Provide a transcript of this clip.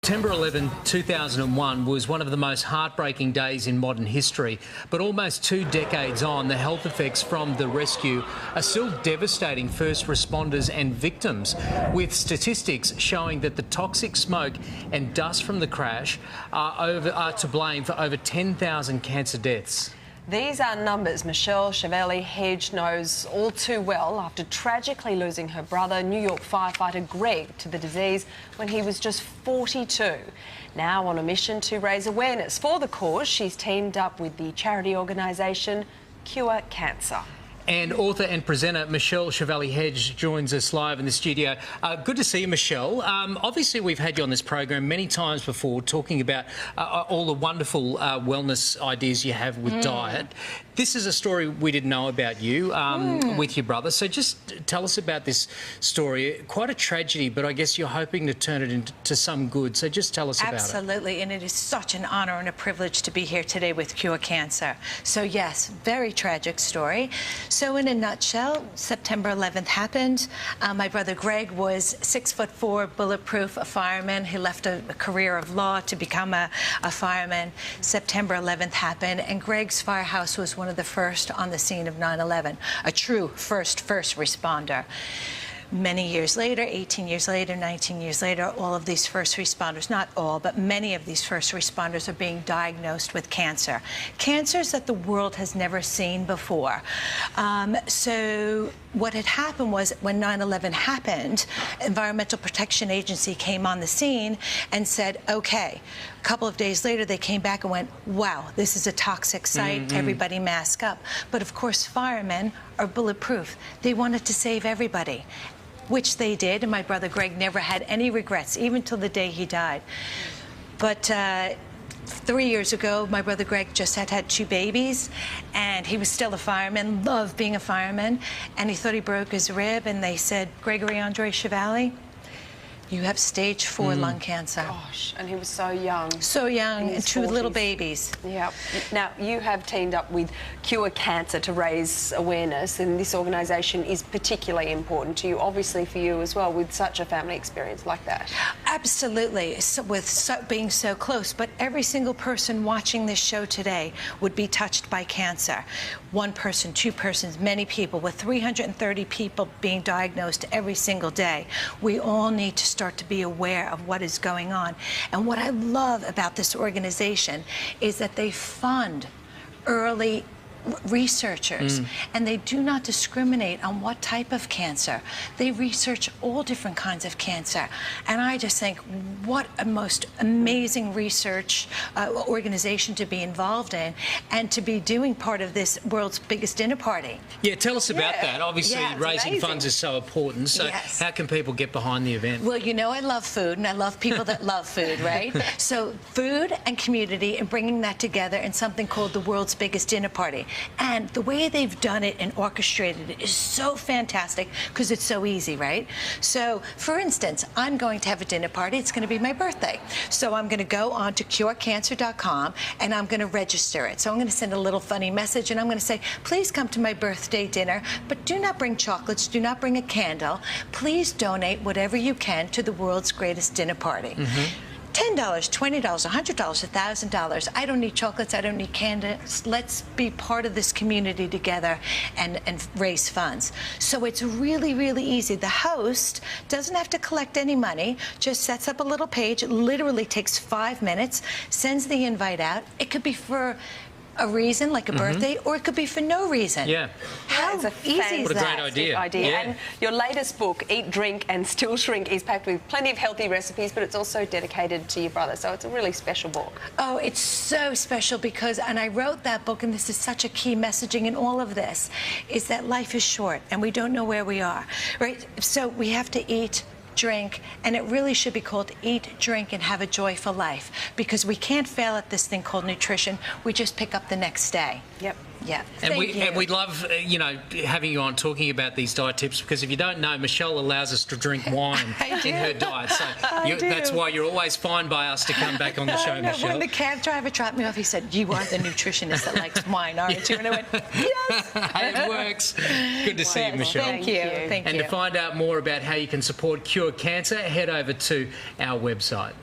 September 11, 2001 was one of the most heartbreaking days in modern history, but almost 2 decades on, the health effects from the rescue are still devastating first responders and victims, with statistics showing that the toxic smoke and dust from the crash are to blame for over 10,000 cancer deaths. These are numbers Michele Chevalley-Hedge knows all too well after tragically losing her brother, New York firefighter Greg, to the disease when he was just 42. Now on a mission to raise awareness for the cause, she's teamed up with the charity organisation Cure Cancer. And author and presenter Michele Chevalley-Hedge joins us live in the studio. Good to see you, Michele. Obviously, we've had you on this program many times before talking about all the wonderful wellness ideas you have with diet. This is a story we didn't know about you with your brother. So just tell us about this story. Quite a tragedy, but I guess you're hoping to turn it into some good. So just tell us about it. Absolutely, and it is such an honour and a privilege to be here today with Cure Cancer. So yes, very tragic story. So in a nutshell, September 11th happened. My brother Greg was 6'4", bulletproof, a fireman. He left a career of law to become a fireman. September 11th happened, and Greg's firehouse was one of the first on the scene of 9/11, a true first responder. Many years later, 18 years later, 19 years later, all of these first responders, not all, but many of these first responders are being diagnosed with cancer. Cancers that the world has never seen before. So what had happened was when 9/11 happened, Environmental Protection Agency came on the scene and said, okay. A couple of days later, they came back and went, wow, this is a toxic site, everybody mask up. But of course, firemen are bulletproof. They wanted to save everybody, which they did, and my brother Greg never had any regrets, even till the day he died. But 3 years ago, my brother Greg just had 2 babies, and he was still a fireman, loved being a fireman, and he thought he broke his rib, and they said, Gregory Andre Chevalley, you have stage 4 lung cancer. Gosh, and he was so young. So young, and 2 40s. little babies. Yeah. Now, you have teamed up with Cure Cancer to raise awareness, and this organisation is particularly important to you, obviously for you as well, with such a family experience like that. Absolutely, being so close, but every single person watching this show today would be touched by cancer. 1 person, 2 persons, many people, with 330 people being diagnosed every single day. We all need to start to be aware of what is going on. And what I love about this organization is that they fund early researchers, and they do not discriminate on what type of cancer. They research all different kinds of cancer, and I just think what a most amazing research organization to be involved in, and to be doing part of this world's biggest dinner party. Yeah, tell us about that. Obviously, raising amazing. funds is so important. So how can people get behind the event? Well, you know I love food, and I love people that love food, right? So food and community, and bringing that together in something called the world's biggest dinner party. And the way they've done it and orchestrated it is so fantastic because it's so easy, right? So, for instance, I'm going to have a dinner party. It's going to be my birthday. So I'm going to go on to curecancer.com and I'm going to register it. So I'm going to send a little funny message and I'm going to say, please come to my birthday dinner, but do not bring chocolates, do not bring a candle. Please donate whatever you can to the world's greatest dinner party. $10, $20, $100, $1,000. I don't need chocolates, I don't need candles. Let's be part of this community together and raise funds. So it's really, really easy. The host doesn't have to collect any money, just sets up a little page. It literally takes 5 minutes, sends the invite out. It could be for a reason, like a birthday, or it could be for no reason. Yeah. How easy is What a that? great idea. Yeah. And your latest book, Eat, Drink and Still Shrink, is packed with plenty of healthy recipes, but it's also dedicated to your brother, so it's a really special book. Oh, it's so special because, and I wrote that book, and this is such a key messaging in all of this, is that life is short and we don't know where we are, right? So we have to eat, drink, and it really should be called Eat, Drink, and Have a Joyful Life, because we can't fail at this thing called nutrition. We just pick up the next day. Yep. Yeah. And we love, you know, having you on talking about these diet tips, because if you don't know, Michele allows us to drink wine in her diet. So that's why you're always fine by us to come back on the show, Michele. When the cab driver dropped me off, he said, you are the nutritionist that likes wine, aren't you? And I went, yes. It works. Good to see you, Michele. Thank you. Thank you. And to find out more about how you can support Cure Cancer, head over to our website.